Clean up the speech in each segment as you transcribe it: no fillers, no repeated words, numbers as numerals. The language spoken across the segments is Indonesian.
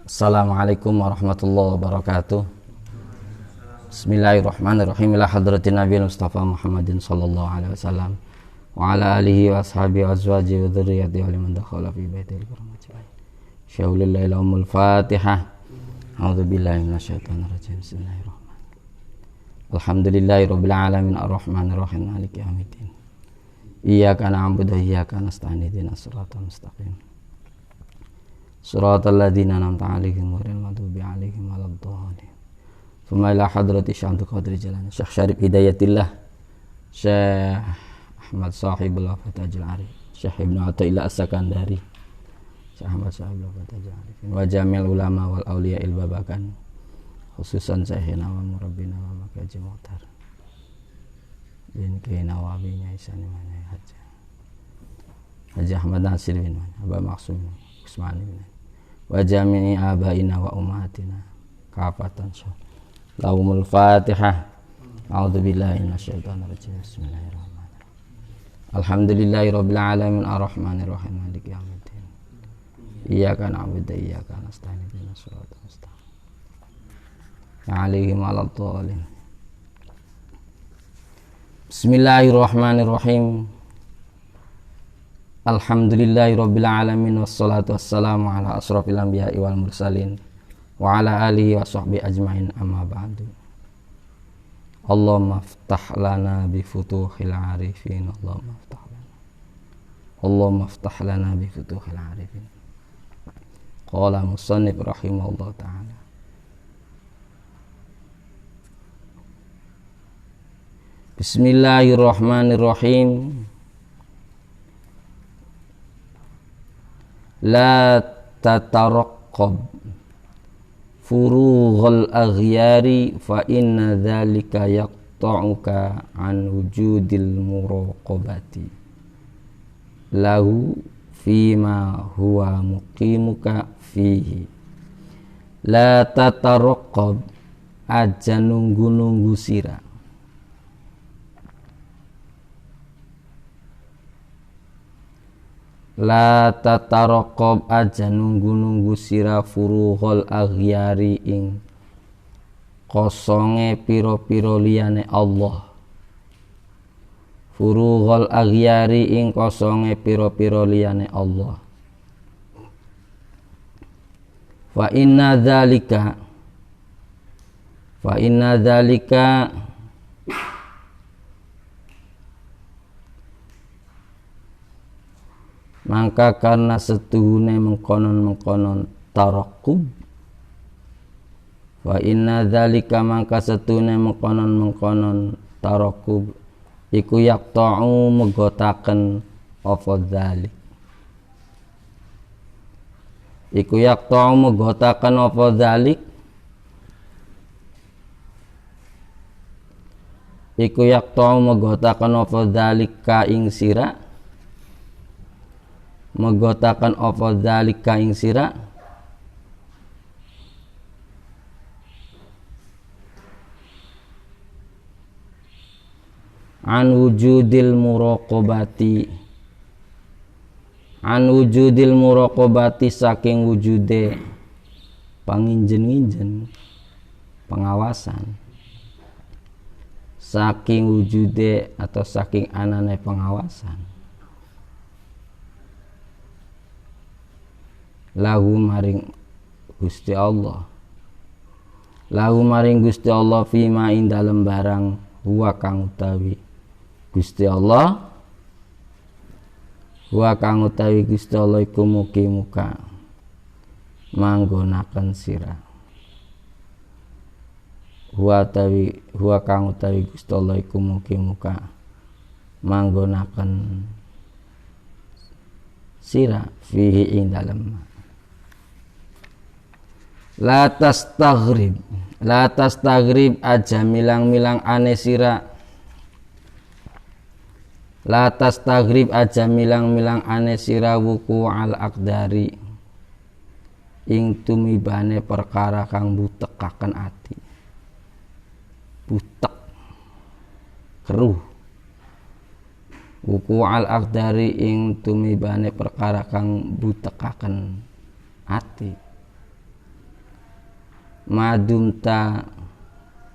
Assalamualaikum warahmatullahi wabarakatuh. Bismillahirrahmanirrahim. Ila hadratin Nabi Mustafa Muhammadin sallallahu alaihi wasallam wa ala alihi wa ashabihi wa azwajihi wa dzurriyyatihi wa liman dakhala fi baitil karim ajmain. Syaulillahi lahumul Fatihah. A'udzu billahi minasyaitonir rajim. Bismillahirrahmanirrahim. Alhamdulillahirabbil alamin arrahmanir rahim maliki yaumiddin. Iyyaka na'budu wa iyyaka nasta'in ihdinas siratal mustaqim. Suratul ladzina an'amta 'alaihim ghairil maghdubi 'alaihim waladdallin. Tsumma ila hadrati Syaikhul Qadri Jalani Syekh Syarif Hidayatillah, Syekh Ahmad Sahibul Fatajil Arif, Syekh Ibnu Athaillah As-Sakandari, Syekh Ahmad Sahibul Fatajil Arif, wa jamil ulama wal auliya ilbabakan, khususan Syekhina wa murabbina wa makaji muhtar bin kaina wa binya isani mana Haji Ahmad Nasir bin Aba Maksum Usmani bin wa jami'i abaina wa ummatina kafatan lahumul Fatihah. A'udzu billahi minasyaitonir rajim. Bismillahirrahmanirrahim. Alhamdulillahirabbil alamin arrahmanir rahim maliki yaumiddin. Iyyaka na'budu wa iyyaka nasta'in ihdinas siratal mustaqim. Alaihim waladdallin. Bismillahirrahmanirrahim. Alhamdulillahirabbil alamin wassalatu wassalamu ala asrofil anbiya'i wal mursalin wa ala alihi wa sahbihi ajmain, amma ba'du. Allahumma iftah lana bi futuhil arifin. Allahumma iftah lana bi futuhil arifin. Qala musannif rahimahullah ta'ala. Bismillahirrahmanirrahim. La tataraqqab furughal aghyari fa inna dzalika yaqta'uka an wujudil muraqabati lahu fima huwa muqimuka fihi. La tataraqqab, aja nunggu-nunggu sira. La tataraqab, aja nunggu-nunggu sira furuhul aghyari ing kosonge piro-piro liyane Allah. Furuhul aghyari ing kosonge piro-piro liyane Allah. Fa inna dzalika maka karena setuhune mengkonon tarakub. Wa inna dzalika, maka setuhune mengkonon tarakub iku yaqta'u megotaken apa dzalik. Iku yaqta'u megotaken apa dzalik. Iku yaqta'u megotaken apa dzalik ka ing sira. Megotakan apa dzalika ing sira an wujudil muraqabati saking wujude panginjen-injen pengawasan, saking wujude atau saking anane pengawasan lahu maring Gusti Allah, lahu maring Gusti Allah fima ing dalem barang huwa kang utawi Gusti Allah, huwa kang utawi Gusti Allah iku muka manggonaken sira. Huwa kang utawi Gusti Allah iku muka manggonaken sira fihi ing dalem. La tastaghrib, aja milang-milang ane sira. La tastaghrib, aja milang-milang ane sira wuku al aqdari ing tumibane perkara kang butekaken ati. Butek keruh. Wuku al aqdari ing tumibane perkara kang butekaken ati. madumta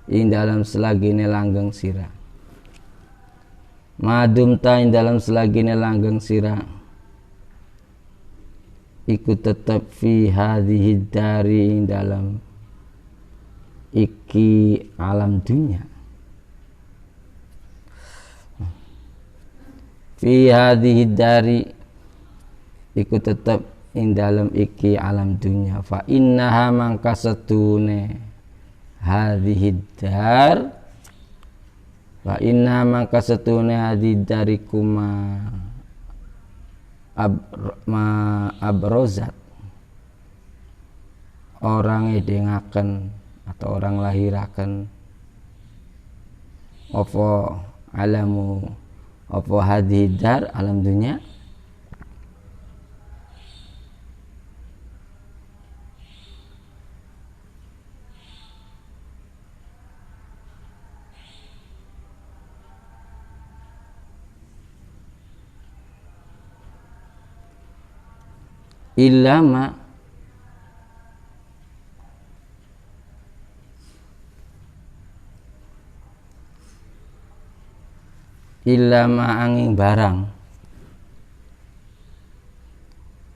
ing dalam selagine langgeng sira, madumta ing dalam selagine langgeng sira iku tetep fi hadhihi dari ing dalam iki alam dunia, fi hadhihi dari iku tetep ing dalam iki alam dunia, fa innaha mangka setune hadhihi dar, fa inna mangka setune hadhihi dari kuma abrozat orang edengaken atau orang lahiraken apa alamu apa hadhihi dar alam dunia, illama angin barang,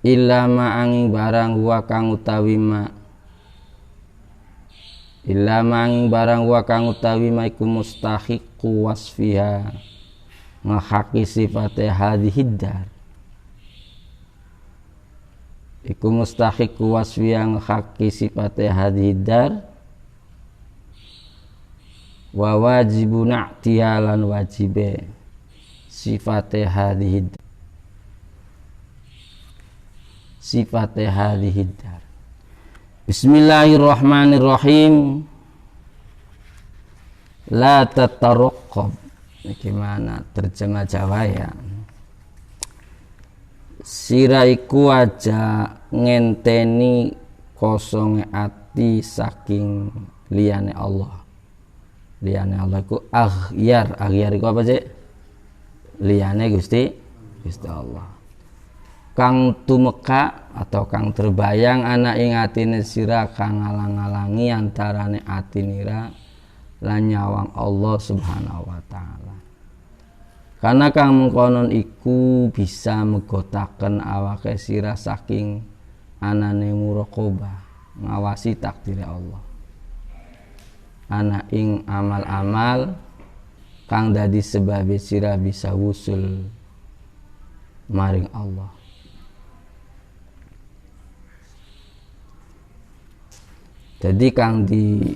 illama angin barang wa kang utawi ma, illama angin barang wa kang utawi ma iku mustahiqu wasfiha ngahaki sifate hadhihi dar, iku mustahiqu wasfiha ngahaki sifate hadhihi dar, wa wajibun i'tiyalan wajibe sifate hadhihi dar. Bismillahirrahmanirrahim. La tataruqqab, gimana terjemah Jawa ya, sira iku aja ngenteni kosonge ati saking liyane Allah. Liyane Allah iku aghyar iku apa sih? Liyane Gusti Allah. Kang tumeka atau kang terbayang ana ing atine sira kang ngalang-alangi antarane ati nira lan nyawang Allah Subhanahu wa taala. Karena kang mengkonon iku bisa megotaken awake sira saking anane muraqabah, ngawasi takdire Allah. Ana ing amal-amal kang dadi sebab sira bisa wusul maring Allah. Jadi kang di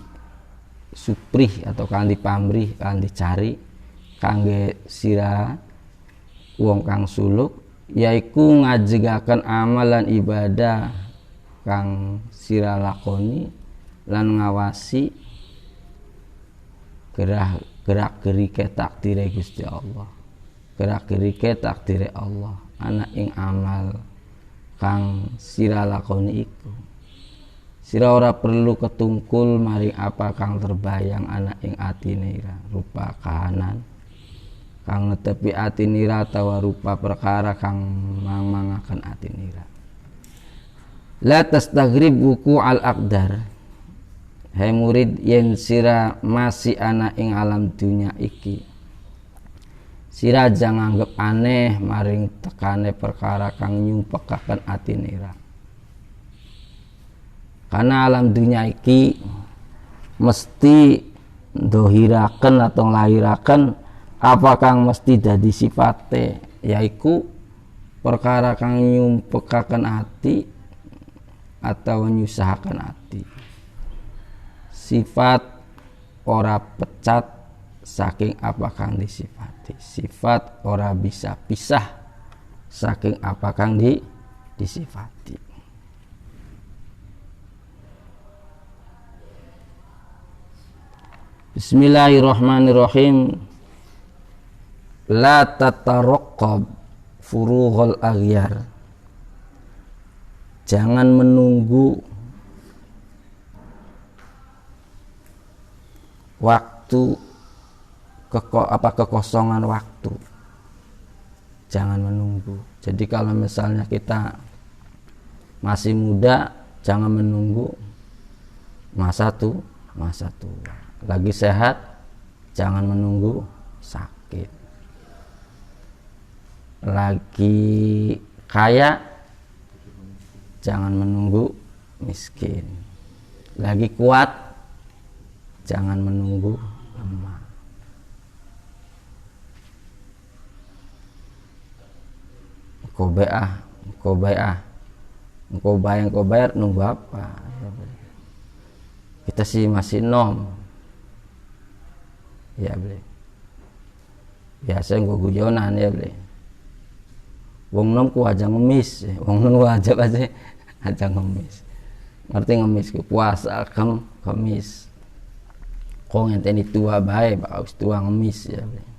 suprih atau kang dipamrih, kang dicari kangge sira wong kang suluk yaiku ngajegaken amalan ibadah kang sira lakoni lan ngawasi gerak-gerike takdire Gusti Allah, gerak-gerike takdire Allah ana ing amal kang sira lakoni iku. Sira ora perlu ketungkul maring apa kang terbayang ana ing atine ira, rupa kahanan kang netepi ati nira atawa rupa perkara kang mangmangaken ati nira. La tastaghrib wuku al aqdar. Hai murid, yen sira masih ana ing alam dunya iki, sira aja nganggep aneh maring tekane perkara kang nyumpekaken ati nira. Karena alam dunya iki mesti dohiraken atau lahiraken apa kang mesti dadi sifate, yaiku perkara kang nyumpekaken ati atau nyusahaken ati. Sifat ora pecat saking apa kang disifati, sifat ora bisa pisah saking apa kang disifati. Bismillahirrahmanirrahim. La tataroqqab furughal aghyar. Jangan menunggu waktu kekosongan waktu. Jangan menunggu. Jadi kalau misalnya kita masih muda, jangan menunggu masa tua. Lagi sehat jangan menunggu sakit. Lagi kaya jangan menunggu miskin. Lagi kuat jangan menunggu lemah. Engkau bayar nunggu apa? Kita sih masih nom. Ya beli. Biasa gue guyonan ya beli. Wong nom ku aja ngemis, wong nom ku aja ngemis. Ngerti ngemis ku puasa kemis. Kok ngenteni tua bae, bagus tua ngemis ya beli.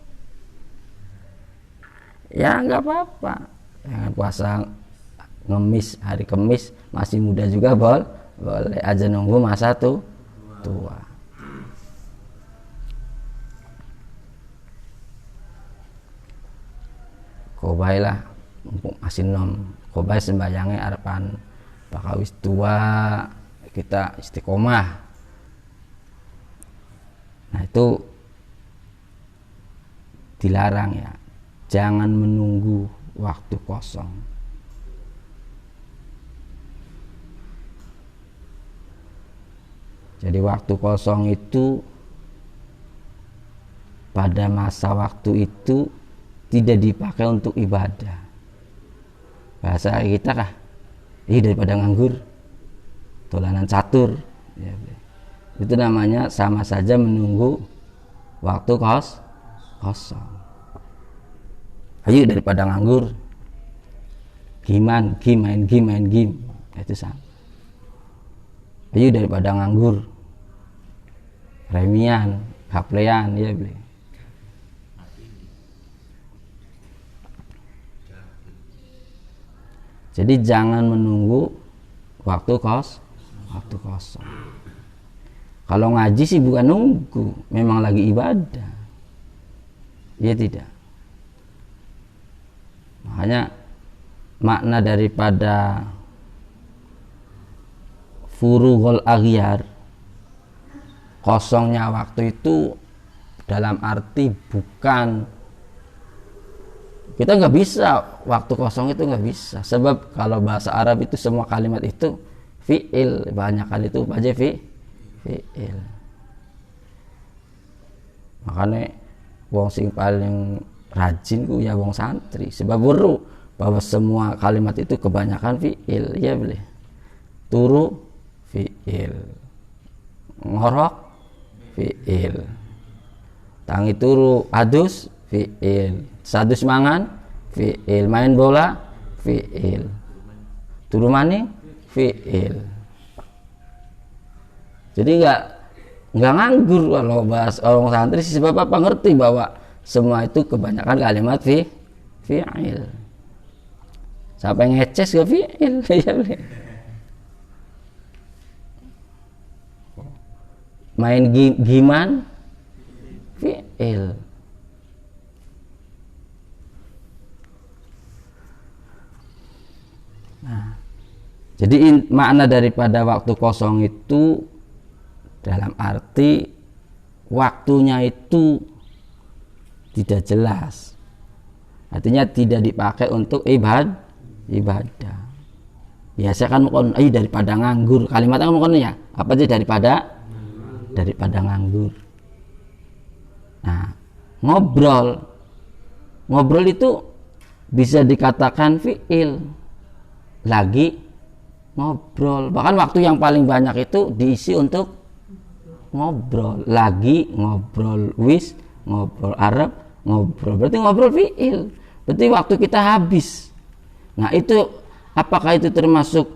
Ya nggak apa-apa. Yang puasa ngemis hari Kamis masih muda juga boleh aja nunggu masa tua. Kobai lah masih nom, kobai sembayangnya harapan bakal wis tua kita istiqomah. Nah itu dilarang ya, jangan menunggu waktu kosong. Jadi waktu kosong itu pada masa waktu itu tidak dipakai untuk ibadah. Bahasa kita kah? Daripada nganggur, dolanan catur. Ya, itu namanya sama saja menunggu waktu kosong. Ayo daripada nganggur, main game, itu sama. Ayo daripada nganggur, remian, haplean, ya beli. Jadi jangan menunggu waktu kosong. Kalau ngaji sih bukan nunggu, memang lagi ibadah. Ya tidak. Makanya makna daripada furughul aghyar, kosongnya waktu itu dalam arti bukan kita nggak bisa waktu kosong itu nggak bisa, sebab kalau bahasa Arab itu semua kalimat itu fi'il, banyak kali itu aja fi'il. Makanya wong sing paling rajin ku ya wong santri, sebab weruh bahwa semua kalimat itu kebanyakan fi'il, ya boleh. Turu fi'il, ngorok fi'il, tangi turu adus fi'il, sadus mangan fi'il, main bola fi'il, turu maning fi'il. Jadi nggak nganggur kalau bahas orang santri, sebab apa ngerti bahwa semua itu kebanyakan kalimat fi'il. Sampai ngeces ke fi'il ya boleh. Main giman fi'il. Nah, jadi makna daripada waktu kosong itu dalam arti waktunya itu tidak jelas. Artinya tidak dipakai untuk ibadah. Biasa kan daripada nganggur. Kalimatnya kan ya, apa sih daripada nganggur. Nah, ngobrol itu bisa dikatakan fi'il, lagi ngobrol. Bahkan waktu yang paling banyak itu diisi untuk ngobrol, lagi ngobrol, ngobrol Arab, ngobrol. Berarti ngobrol fi'il. Berarti waktu kita habis. Nah, itu apakah itu termasuk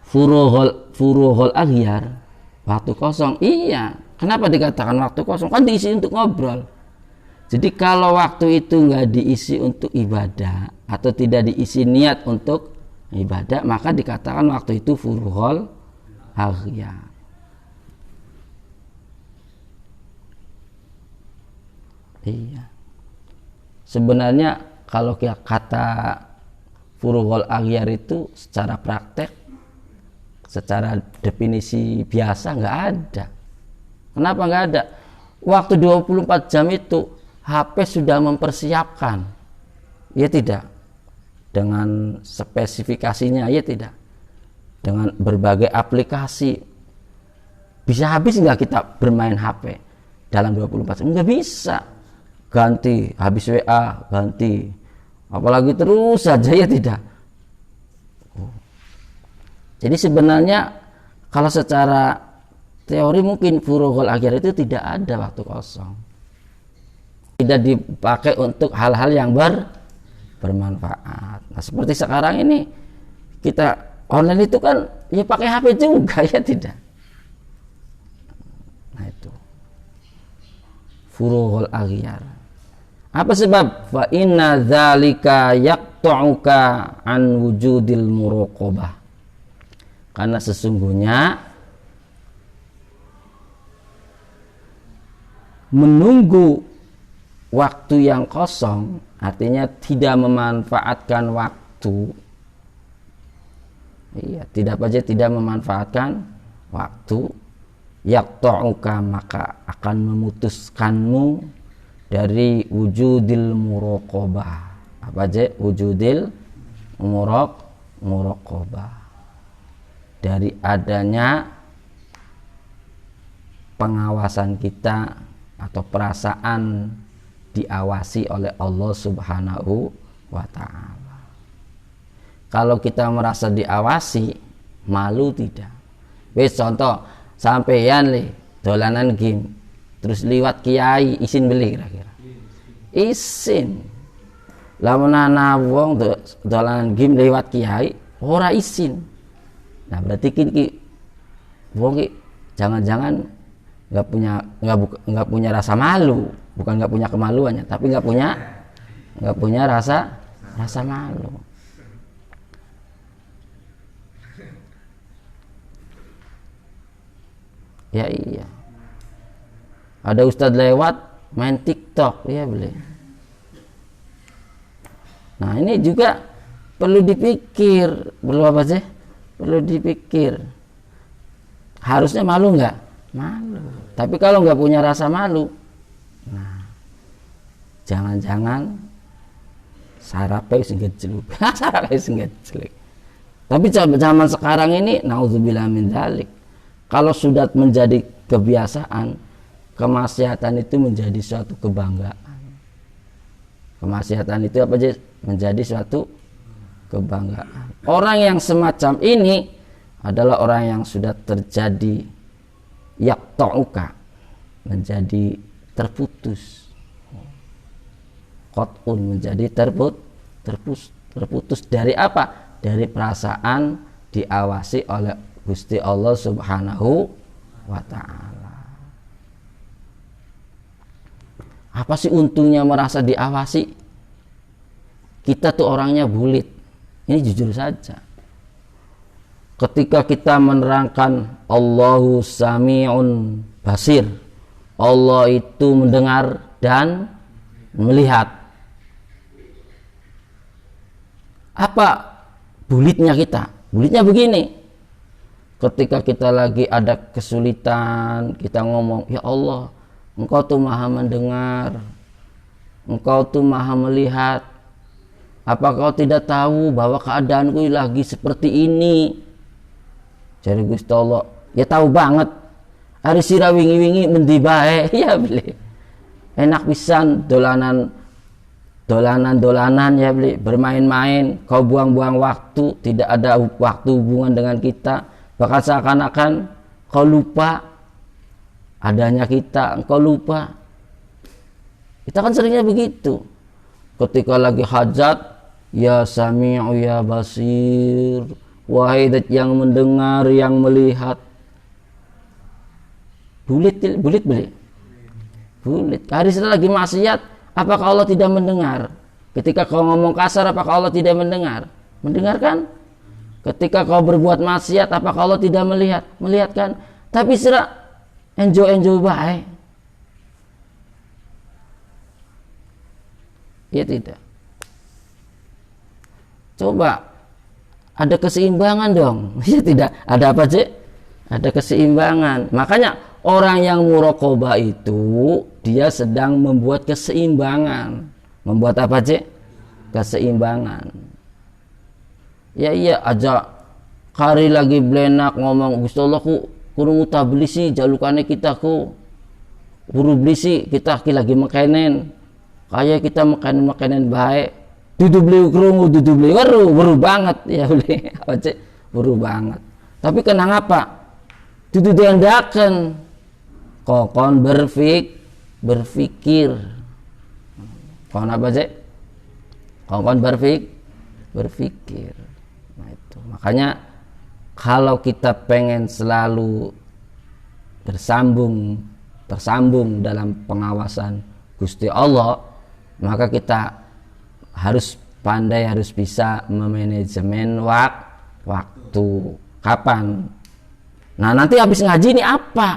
furughul aghyar? Waktu kosong, iya. Kenapa dikatakan waktu kosong? Kan diisi untuk ngobrol. Jadi kalau waktu itu nggak diisi untuk ibadah atau tidak diisi niat untuk ibadah, maka dikatakan waktu itu furughul aghyar. Iya. Sebenarnya kalau kata furughul aghyar itu secara praktek secara definisi biasa nggak ada. Kenapa nggak ada? Waktu 24 jam itu HP sudah mempersiapkan, ya tidak, dengan spesifikasinya, ya tidak, dengan berbagai aplikasi. Bisa habis nggak kita bermain HP dalam 24 jam? Nggak bisa. Ganti, habis WA, ganti. Apalagi terus saja, ya tidak. Jadi sebenarnya kalau secara teori mungkin furughul akhir itu tidak ada waktu kosong. Tidak dipakai untuk hal-hal yang bermanfaat. Nah, seperti sekarang ini kita online itu kan ya pakai HP juga, ya tidak. Nah, itu furughul akhir. Apa sebab? Fa inna dzalika yaqta'uka an wujudil muraqabah. Karena sesungguhnya menunggu waktu yang kosong, artinya tidak memanfaatkan waktu. Iya, tidak memanfaatkan waktu. Yaqta'uka, maka akan memutuskanmu dari wujudil muraqabah. Apa aja? Wujudil muraqabah. Dari adanya pengawasan kita atau perasaan diawasi oleh Allah Subhanahu wa ta'ala. Kalau kita merasa diawasi, malu tidak? Wes contoh, sampeyan le dolanan game, terus liwat kiai, izin beli kira-kira. Izin. Lamun ana wong dolanan game liwat kiai, ora izin. Nah, berarti ki wong ki jangan-jangan nggak punya rasa malu, bukan nggak punya kemaluannya, tapi nggak punya rasa malu. Ya iya. Ada ustadz lewat main TikTok, ya boleh. Nah, ini juga perlu dipikir, perlu apa sih? Perlu dipikir. Harusnya malu nggak? Malu. Tapi kalau nggak punya rasa malu, nah, jangan-jangan sarapnya sing gejluk. Sarapnya sing gejluk. Tapi zaman sekarang ini naudzubillah min dzalik. Kalau sudah menjadi kebiasaan, kemaksiatan itu menjadi suatu kebanggaan. Kemaksiatan itu apa aja? Menjadi suatu kebanggaan. Orang yang semacam ini adalah orang yang sudah terjadi yaqta'uka, menjadi terputus. Qat'un, menjadi terputus dari apa? Dari perasaan diawasi oleh Gusti Allah Subhanahu wa ta'ala. Apa sih untungnya merasa diawasi? Kita tuh orangnya bulit. Ini jujur saja. Ketika kita menerangkan Allahu Sami'un Basir, Allah itu mendengar dan melihat. Apa bulitnya kita? Bulitnya begini. Ketika kita lagi ada kesulitan, kita ngomong, ya Allah, Engkau tuh maha mendengar, Engkau tuh maha melihat. Apa kau tidak tahu bahwa keadaanku lagi seperti ini? Jadi Gusti Allah, ya tahu banget. Hari sira wingi-wingi mendi bae, ya beli. Enak pisan dolanan ya beli, bermain-main, kau buang-buang waktu, tidak ada waktu hubungan dengan kita. Bahkan seakan-akan kau lupa adanya kita, engkau lupa. Kita kan seringnya begitu. Ketika lagi hajat, ya Sami'u ya Basir, wahai dat yang mendengar, yang melihat. Bulit. Hari setelah lagi maksiat, apakah Allah tidak mendengar? Ketika kau ngomong kasar, apakah Allah tidak mendengar? Mendengarkan. Ketika kau berbuat maksiat, apakah Allah tidak melihat? Melihat kan? Tapi serak enjoy baik. Ya tidak. Coba ada keseimbangan dong. Ya tidak, ada apa cek? Ada keseimbangan. Makanya orang yang muraqabah itu dia sedang membuat keseimbangan. Membuat apa cek? Keseimbangan. Ya iya aja kari lagi blenak ngomong Gusti Allah ku kurung beli sih jalukane kita ku buru beli sih kita lagi makanen kayak kita makanen baik dudu beli kerungu dudu beli baru banget ya beli apa cek baru banget tapi kenang apa dudu diandakan kokon berpikir kon apa cek kokon berpikir. Nah itu makanya kalau kita pengen selalu tersambung dalam pengawasan Gusti Allah, maka kita harus pandai, harus bisa memanajemen waktu. Kapan? Nah nanti habis ngaji ini apa?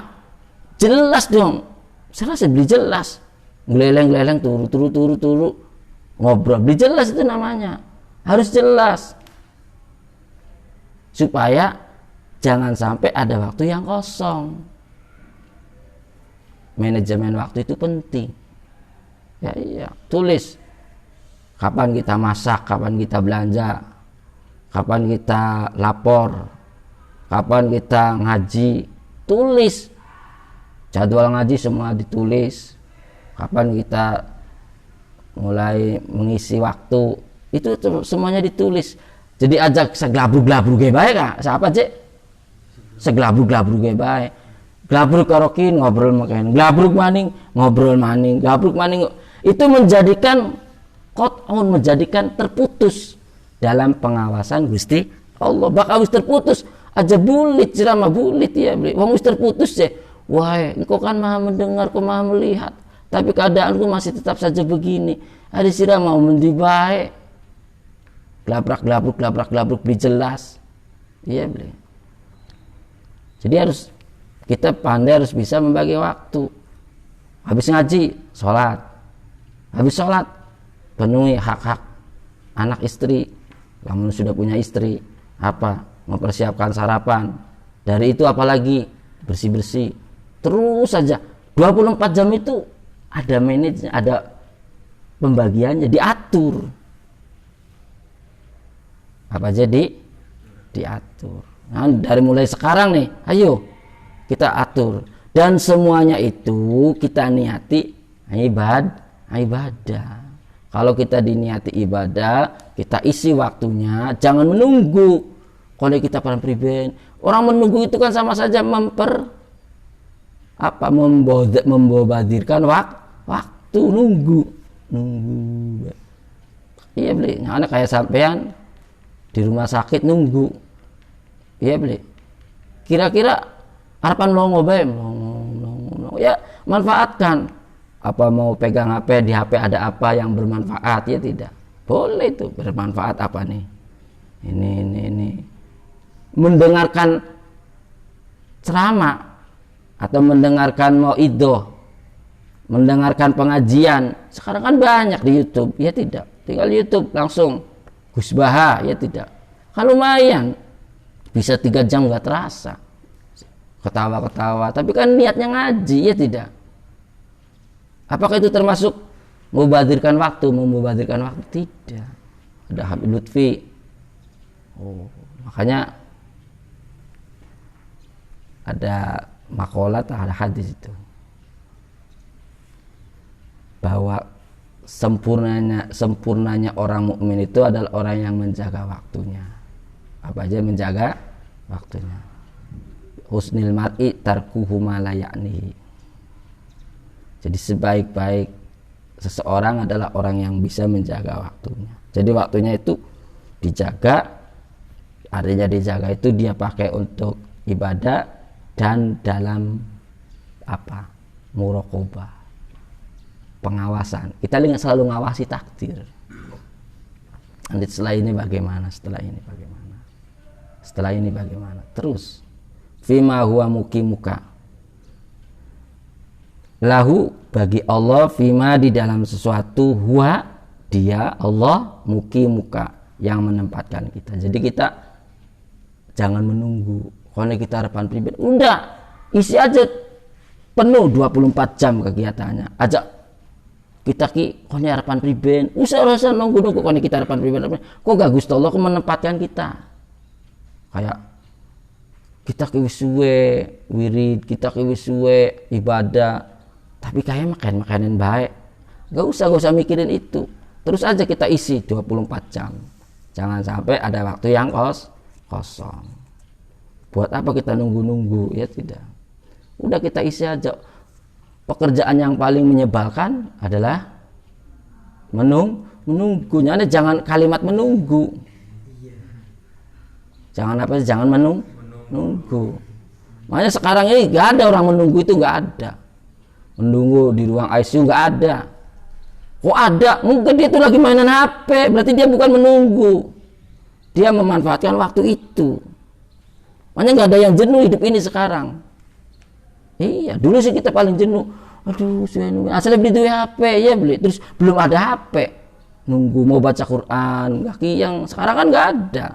Jelas dong. Jelas beli jelas. Geleleng turu ngobrol. Beli jelas itu namanya. Harus jelas. Supaya jangan sampai ada waktu yang kosong. Manajemen waktu itu penting. Ya iya, tulis. Kapan kita masak, kapan kita belanja, kapan kita lapor, kapan kita ngaji, tulis. Jadwal ngaji semua ditulis. Kapan kita mulai mengisi waktu, itu semuanya ditulis. Jadi ajak seglabruk-glabruk ge bae kak. Siapa cek? Seglabruk-glabruk ge bae. Glabruk karokin ngobrol makan. Glabruk maning ngobrol maning. Glabruk maning itu menjadikan menjadikan terputus dalam pengawasan Gusti Allah. Bakal wis terputus aja bulit ceramah bulit ya beli. Wong wis terputus ya. Wah, engkau kan maha mendengar, kau maha melihat. Tapi keadaanku masih tetap saja begini. Ada sirah mau mendi baik. Gelabrak beli jelas. Iya beli. Jadi kita pandai harus bisa membagi waktu. Habis ngaji, sholat. Habis sholat, penuhi hak-hak anak istri. Kamu sudah punya istri, apa? Mempersiapkan sarapan. Dari itu apalagi bersih-bersih. Terus saja 24 jam itu ada manajemen, ada pembagiannya, diatur. Apa jadi diatur. Nah, dari mulai sekarang nih, ayo kita atur dan semuanya itu kita niati ibadah. Kalau kita diniati ibadah, kita isi waktunya, jangan menunggu. Kalau kita para pribadi, orang menunggu itu kan sama saja membobadirkan waktu nunggu. Iya beli, anak kayak sampean di rumah sakit nunggu. Iya beli. Kira-kira harapan mau ngobain, ya manfaatkan. Apa mau pegang HP, di HP ada apa yang bermanfaat, ya tidak. Boleh itu bermanfaat apa nih? Ini. Mendengarkan ceramah atau mendengarkan mauidhah, mendengarkan pengajian. Sekarang kan banyak di YouTube, ya tidak. Tinggal YouTube langsung Gus Baha, ya tidak. Kalau lumayan bisa 3 jam nggak terasa, ketawa-ketawa. Tapi kan niatnya ngaji, ya tidak. Apakah itu termasuk membadirkan waktu? Tidak. Ada Habib Lutfi. Makanya ada makalah, ada hadis itu bahwa sempurnanya orang mukmin itu adalah orang yang menjaga waktunya. Apa aja menjaga waktunya. Husnil mar'i tarkuhu ma la ya'nihi. Jadi sebaik-baik seseorang adalah orang yang bisa menjaga waktunya. Jadi waktunya itu dijaga. Artinya dijaga itu dia pakai untuk ibadah dan dalam apa? Muraqabah. Pengawasan. Kita selalu ngawasi takdir. Nanti setelah ini bagaimana? Setelah ini bagaimana? Terus. Fima huwa mukimuka. Lahu bagi Allah fima di dalam sesuatu huwa dia Allah mukimuka yang menempatkan kita. Jadi kita jangan menunggu. Kalau kita harapan pribadi, udah isi aja penuh 24 jam kegiatannya. Ajak kita ki kono harapan pribadi, usah nunggu kono kita harapan pribadi. Kok gak Gusti Allah menempatkan kita kayak kita ki wis suwe wirid, kita ki wis suwe ibadah, tapi kayak makanan baik. Gak usah mikirin itu. Terus aja kita isi 24 jam. Jangan sampai ada waktu yang kosong. Buat apa kita nunggu-nunggu? Ya tidak. Udah kita isi aja. Pekerjaan yang paling menyebalkan adalah menunggu. Jangan kalimat menunggu. Jangan menunggu. Makanya sekarang ini gak ada orang menunggu, itu gak ada. Menunggu di ruang ICU gak ada. Kok ada? Mungkin dia itu lagi mainan HP, berarti dia bukan menunggu. Dia memanfaatkan waktu itu. Makanya gak ada yang jenuh hidup ini sekarang. Iya, dulu sih kita paling jenuh. Aduh, asal beli duit HP, ya beli. Terus belum ada HP. Nunggu mau baca Quran, kaki yang sekarang kan gak ada.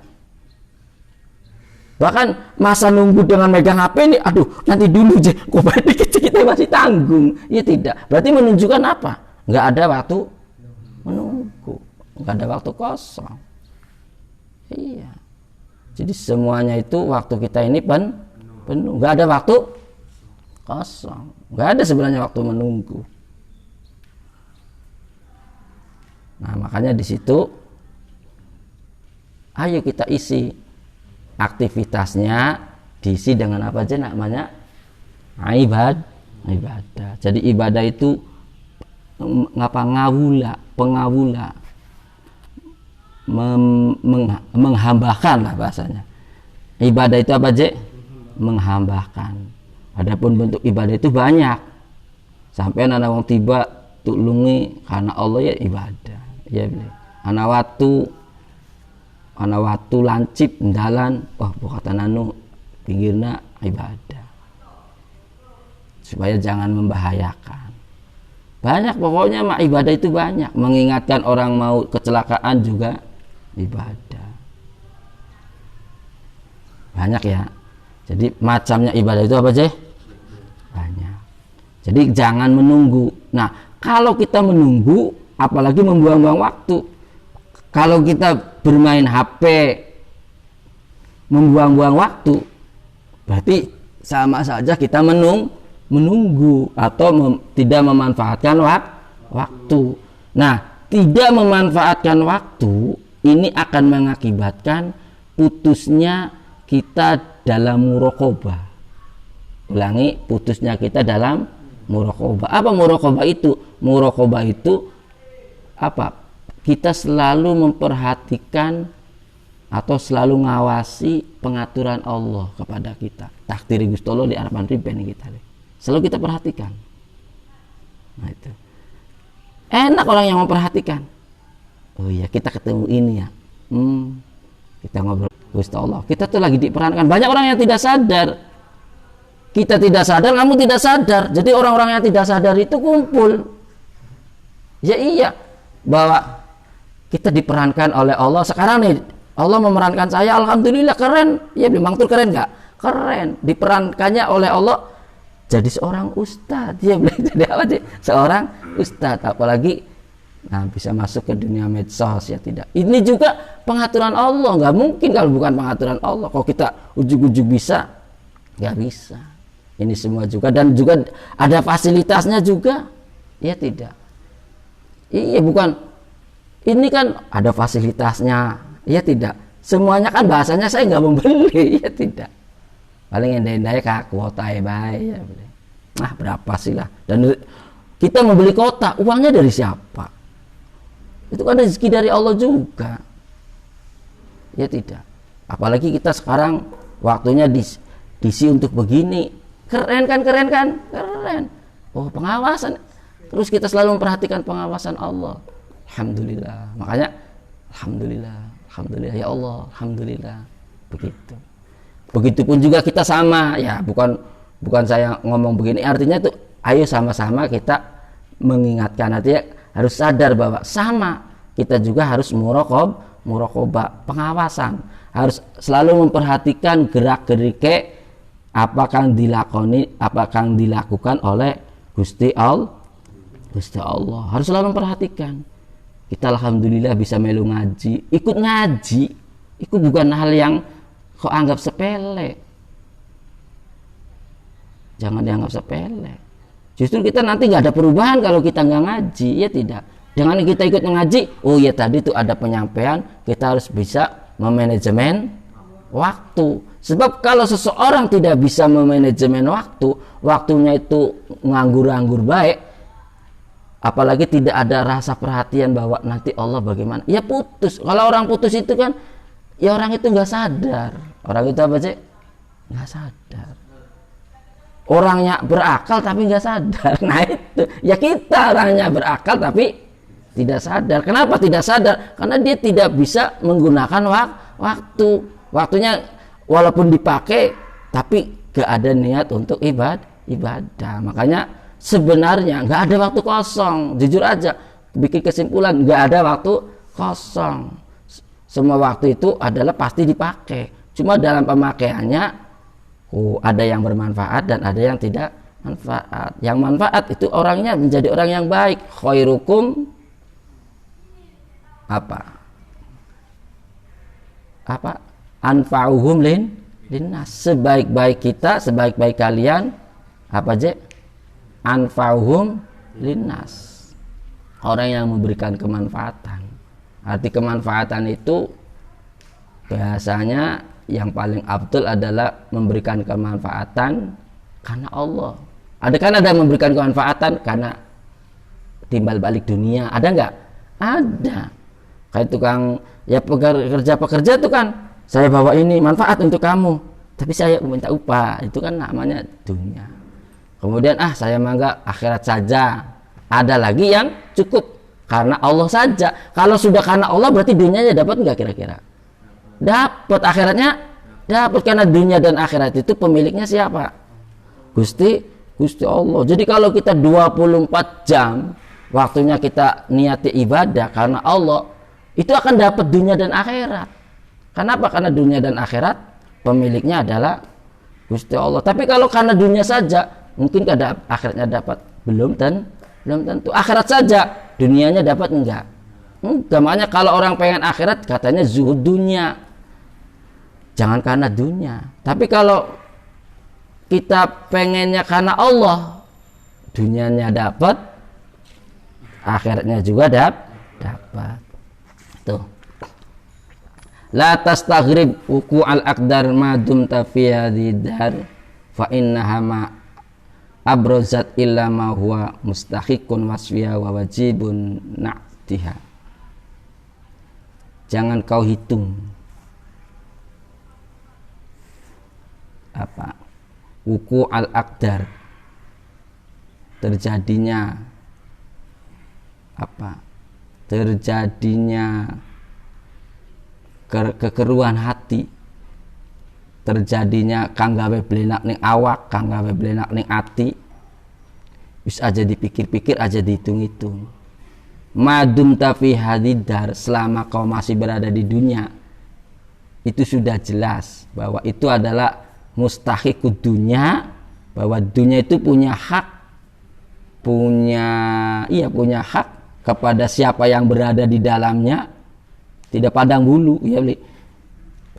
Bahkan masa nunggu dengan megang HP ini, aduh nanti dulu aja, kok dikit kita masih tanggung. Ya tidak, berarti menunjukkan apa? Nggak ada waktu menunggu, nggak ada waktu kosong. Iya, jadi semuanya itu waktu kita ini penuh, nggak ada waktu kosong, nggak ada sebenarnya waktu menunggu. Nah makanya di situ, ayo kita isi aktivitasnya, diisi dengan apa aja namanya ibadah. Jadi ibadah itu pengawula, menghambakan lah bahasanya. Ibadah itu apa aja? Menghambakan. Adapun bentuk ibadah itu banyak. Sampai anak wong tiba tulungi karena Allah ya ibadah. Ya ana watu lancip ndalan, bukatan anu pinggirna ibadah. Supaya jangan membahayakan. Banyak pokoknya ibadah itu banyak. Mengingatkan orang mau kecelakaan juga ibadah. Banyak ya. Jadi macamnya ibadah itu apa aja? Banyak. Jadi jangan menunggu. Nah, kalau kita menunggu, apalagi membuang-buang waktu. Kalau kita bermain HP, membuang-buang waktu, berarti sama saja kita menunggu atau tidak memanfaatkan waktu. Nah, tidak memanfaatkan waktu ini akan mengakibatkan putusnya kita dalam muraqabah. Ulangi, putusnya kita dalam muraqabah. Apa muraqabah itu? Muraqabah itu apa? Kita selalu memperhatikan atau selalu ngawasi pengaturan Allah kepada kita. Takdir Gusti Allah di harapan pribadi kita. Selalu kita perhatikan. Nah itu. Enak orang yang memperhatikan. Oh iya, kita ketemu ini ya. Kita ngobrol Gusti Allah. Kita tuh lagi diperankan. Banyak orang yang tidak sadar. Kita tidak sadar, kamu tidak sadar. Jadi orang-orang yang tidak sadar itu kumpul. Ya iya, bahwa kita diperankan oleh Allah. Sekarang nih Allah memerankan saya, alhamdulillah, keren. Ya memang tuh keren nggak? Keren. Diperankannya oleh Allah jadi seorang ustadz. Dia boleh jadi apa sih? Seorang ustadz. Apalagi bisa masuk ke dunia medsos, ya tidak. Ini juga pengaturan Allah. Nggak mungkin kalau bukan pengaturan Allah. Kalau kita ujuk-ujuk bisa, nggak bisa. Ini semua juga, dan juga ada fasilitasnya juga. Ya tidak. Iya bukan. Ini kan ada fasilitasnya, ya tidak. Semuanya kan bahasanya saya nggak membeli, ya tidak. Paling endai-endai kak kuota baik, ya. Nah berapa sih lah. Dan kita membeli kota, uangnya dari siapa? Itu kan rezeki dari Allah juga, ya tidak. Apalagi kita sekarang waktunya diisi untuk begini, keren kan? Oh pengawasan, terus kita selalu memperhatikan pengawasan Allah. Alhamdulillah. Makanya alhamdulillah ya Allah, alhamdulillah. Begitu. Begitupun juga kita sama, ya bukan saya ngomong begini, artinya tuh ayo sama-sama kita mengingatkan, artinya harus sadar bahwa sama kita juga harus muraqabah, pengawasan. harus selalu memperhatikan gerak-gerike apakah yang dilakukan oleh Gusti Allah. Harus selalu memperhatikan. Kita alhamdulillah bisa melu ngaji, ikut ngaji, itu bukan hal yang kau anggap sepele. Jangan dianggap sepele. Justru kita nanti nggak ada perubahan kalau kita nggak ngaji, ya tidak. Dengan kita ikut ngaji, oh ya tadi itu ada penyampaian, kita harus bisa memanajemen waktu. Sebab kalau seseorang tidak bisa memanajemen waktu, waktunya itu nganggur-nganggur baik, apalagi tidak ada rasa perhatian bahwa nanti Allah bagaimana, ya putus. Kalau orang putus itu kan, ya orang itu nggak sadar. Orang itu apa sih? Nggak sadar. Orangnya berakal tapi nggak sadar. Nah itu, ya kita orangnya berakal tapi tidak sadar. Kenapa tidak sadar? Karena dia tidak bisa menggunakan waktu. Waktunya walaupun dipakai, tapi nggak ada niat untuk ibadah. Makanya sebenarnya nggak ada waktu kosong. Jujur aja, bikin kesimpulan nggak ada waktu kosong. Semua waktu itu adalah pasti dipakai. Cuma dalam pemakaiannya, ada yang bermanfaat dan ada yang tidak manfaat. Yang manfaat itu orangnya menjadi orang yang baik. Khairukum apa? Anfa'uhum linnas. Sebaik-baik kita, sebaik-baik kalian apa aja? Anfa'uhum linnas. Orang yang memberikan kemanfaatan. Arti kemanfaatan itu biasanya yang paling abdul adalah memberikan kemanfaatan karena Allah. Ada kan ada memberikan kemanfaatan karena timbal balik dunia. Ada nggak? Ada. Kayak tukang ya pekerja itu kan, saya bawa ini manfaat untuk kamu, tapi saya minta upah. Itu kan namanya dunia. Kemudian saya mangga akhirat saja. Ada lagi yang cukup karena Allah saja. Kalau sudah karena Allah berarti dunianya dapat nggak kira-kira? Dapat. Akhiratnya dapat, karena dunia dan akhirat itu pemiliknya siapa? Gusti Allah. Jadi kalau kita 24 jam waktunya kita niati ibadah karena Allah, itu akan dapat dunia dan akhirat. Kenapa? Karena dunia dan akhirat pemiliknya adalah Gusti Allah. Tapi kalau karena dunia saja, mungkin kada akhiratnya dapat, belum tentu. Akhirat saja, dunianya dapat enggak? Makanya kalau orang pengen akhirat katanya zuhud dunia. Jangan karena dunia. Tapi kalau kita pengennya karena Allah, dunianya dapat, akhiratnya juga dapat. Tuh. La tastaghrib wuku al-aqdar ma dumta fi hadhar fa innaha ma abrozat illa ma huwa mustahiqun wasfiha wa wajibun na'tiha. Jangan kau hitung wuku al-aqdar, terjadinya kekeruan hati, terjadinya kang gawe blenak ning awak, kang gawe blenak ning ati, wis aja dipikir-pikir, aja dihitung-hitung. Madum tafi hadidar, selama kau masih berada di dunia, itu sudah jelas bahwa itu adalah mustahiqud dunya, bahwa dunia itu punya hak kepada siapa yang berada di dalamnya, tidak pandang bulu, ya beli.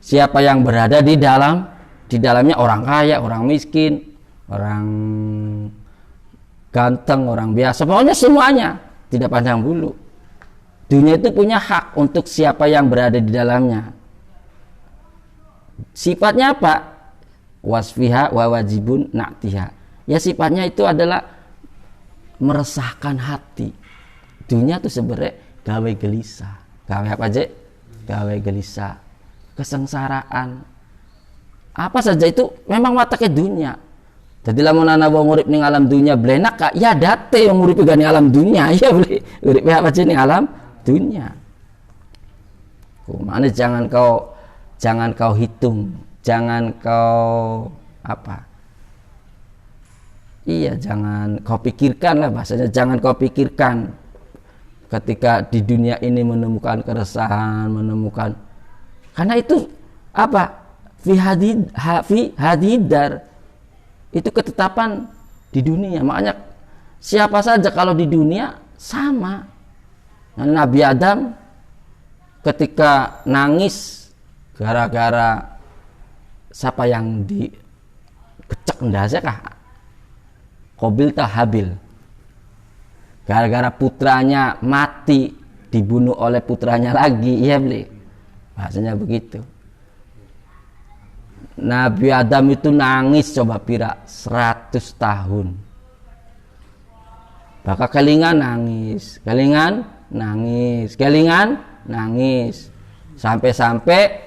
Siapa yang berada di dalamnya, orang kaya, orang miskin, orang ganteng, orang biasa, pokoknya semuanya tidak pandang bulu. Dunia itu punya hak untuk siapa yang berada di dalamnya. Sifatnya apa? Wasfiha wa wajibun na'tiha. Ya sifatnya itu adalah meresahkan hati. Dunia itu sebenarnya gawe gelisah. Gawe apa aja? Gawe gelisah, kesengsaraan. Apa saja itu memang wataknya dunia. Jadi lamun ana wong urip ning alam dunia blenak kak, ya date yang urip ning alam dunia, ya boleh. Urip apa aja ning alam dunia. Mana jangan kau hitung, jangan kau jangan kau pikirkan lah, bahasanya jangan kau pikirkan ketika di dunia ini menemukan keresahan, karena itu apa? Fi hadidar. Itu ketetapan di dunia. Makanya siapa saja kalau di dunia sama. Nah, Nabi Adam ketika nangis gara-gara siapa yang dikecek ndasnya kah? Qabil tah Habil. Gara-gara putranya mati dibunuh oleh putranya lagi, iya beli. Bahasanya begitu. Nabi Adam itu nangis coba pira 100 tahun. Bakal kelingan nangis, kelingan nangis, kelingan nangis. Sampai-sampai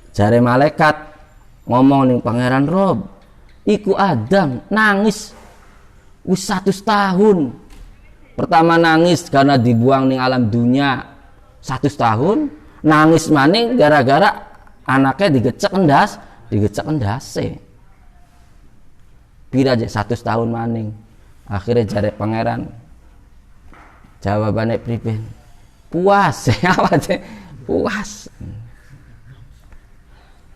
jare malaikat ngomong ning Pangeran Rob, iku Adam nangis wis 100 tahun. Pertama nangis karena dibuang ning alam dunia 100 tahun, nangis maning gara-gara anaknya digecek endase. Pira aja 100 tahun maning. Akhirnya jare pangeran jawabannya priben. Puas apa aja? Puas.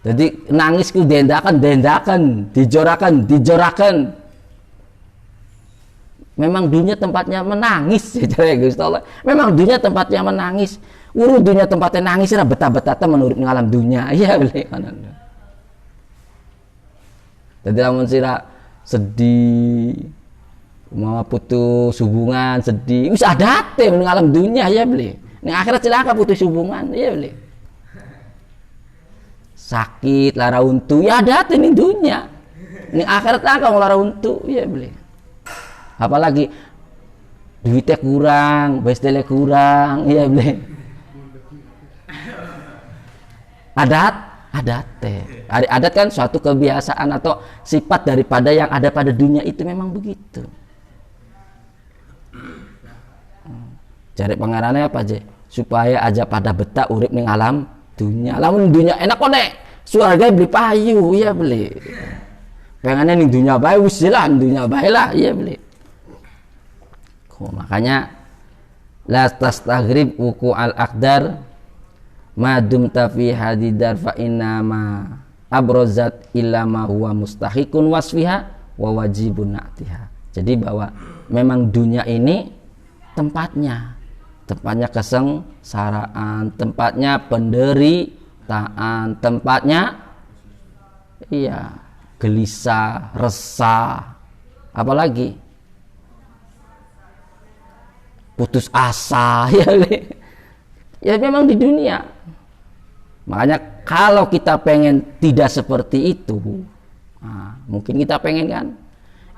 Jadi nangis ku dendakan, dijorakan. Memang dunia tempatnya menangis ya Gusti Allah. Memang dunia tempatnya menangis. Urut dunia tempatnya nangis ora betah-betah menurut ngalam dunia. Iya boleh kan. Jadi lamun sira sedih mau putus hubungan sedih, wis adate ning alam dunia ya boleh. Ning akhirat celaka putus hubungan, ya boleh. Sakit lara untu ya adate ning dunia. Ning akhirat celaka lara untu, ya boleh. Apalagi duitnya kurang, bestele kurang, iya boleh. Adat kan suatu kebiasaan atau sifat daripada yang ada pada dunia itu memang begitu. Cari pengarannya apa aja supaya aja pada betah urip ning alam dunia. Lamun dunia enak kok nek surga beli payu, iya beli. Pengennya ning dunia bae wis jalan dunia bae lah, iya beli. Makanya la tastaghrib wuku al aqdar ma dumta fi hadidar fa inna ma abrozat illa ma huwa mustahiqun wasfiha wa wajibun na'tiha. Jadi bahwa memang dunia ini tempatnya kesengsaraan, tempatnya penderitaan, tempatnya gelisah, resah, apalagi putus asa ya memang di dunia. Makanya kalau kita pengen tidak seperti itu, mungkin kita pengen kan,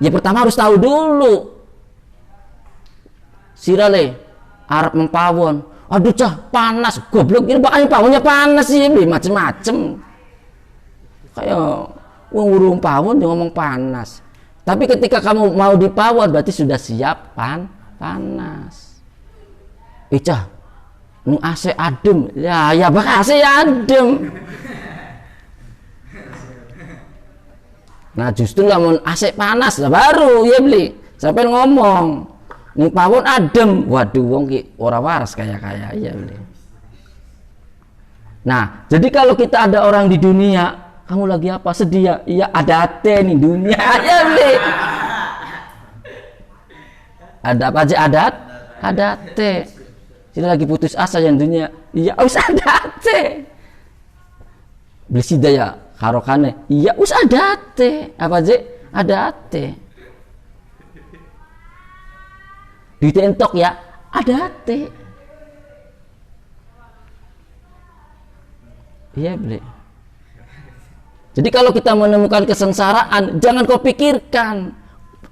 ya pertama harus tahu dulu sirale arep mempawon, aduh cah panas, goblok ini bakal pawonnya panas sih, macem-macem kayak wong urung pawon dia ngomong panas. Tapi ketika kamu mau dipawon berarti sudah siap panas. Icah nu AC adem ya bak AC adem. Nah justru lamun AC panas lah baru ya beli sampai ngomong ning pawon adem, waduh wong ki ora waras kaya ya beli. Nah jadi kalau kita ada orang di dunia, kamu lagi apa sedih ya? Iya ada nih dunia ya beli. Ada apa aja ada teh. Kita lagi putus asa yang dunia, iya us ada teh. Beli sida ya karokane, iya us ada teh. Apa aja ada teh. Ditentok ya ada teh. Iya beli. Jadi kalau kita menemukan kesengsaraan, jangan kau pikirkan,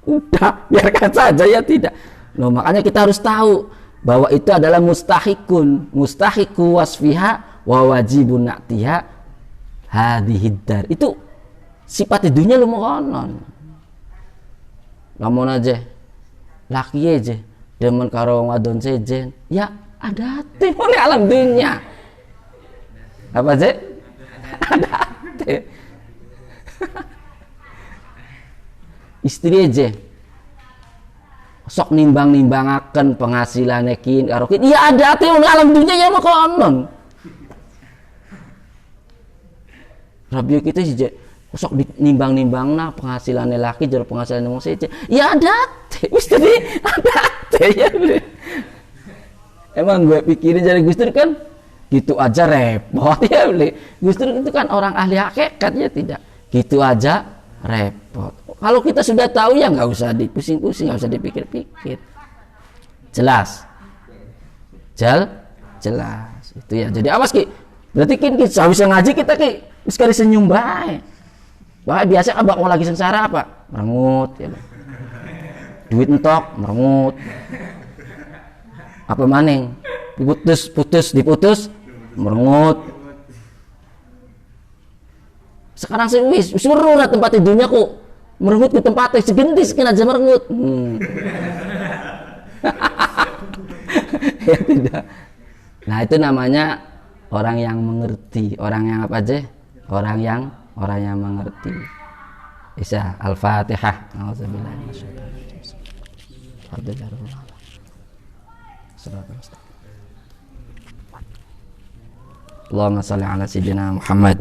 udah biarkan saja ya tidak. Loh, makanya kita harus tahu bahwa itu adalah mustahiku wasfiha wa wajibun na'tiha hadihidar. Itu sifat dunia lu mokonon. Lamun aja laki aja demen karo wadon sejen, ya ada hati oleh alam dunia. Apa aja? Ada hati. Istri aja sok nimbang-nimbangaken penghasilannya kin karo kin, iya ada ate alam dunia ya mah konon. Rabio kita sih sok nimbang-nimbang nah penghasilannya laki jero penghasilannya wong sece. Ya ada wis tadi ada ya. Emang gue pikirin jadi Gus Dur kan gitu aja repot ya beli. Gus Dur itu kan orang ahli hakikat ya tidak. Gitu aja repot. Kalau kita sudah tahu ya nggak usah dipusing-pusing, nggak usah dipikir-pikir. Jelas. Jelas. Itu ya. Jadi awas Ki. Berarti kita bisa ngaji kita Ki sekali senyum bae. Wah biasa abang mau lagi sengsara apa? Merengut ya. Duit entok merengut. Apa maning? Diputus merengut. Sekarang sih wis suruh lah tempat tidurnya kok merengut ke tempatnya segendis kena aja merengut. Ya tidak. Nah itu namanya orang yang mengerti, orang yang apa aja? Orang yang mengerti. Isa Al-Fatihah. Auzubillahi minasyaitonir rajim. Alhamdulillah. Allahumma shalli ala sayyidina Muhammad.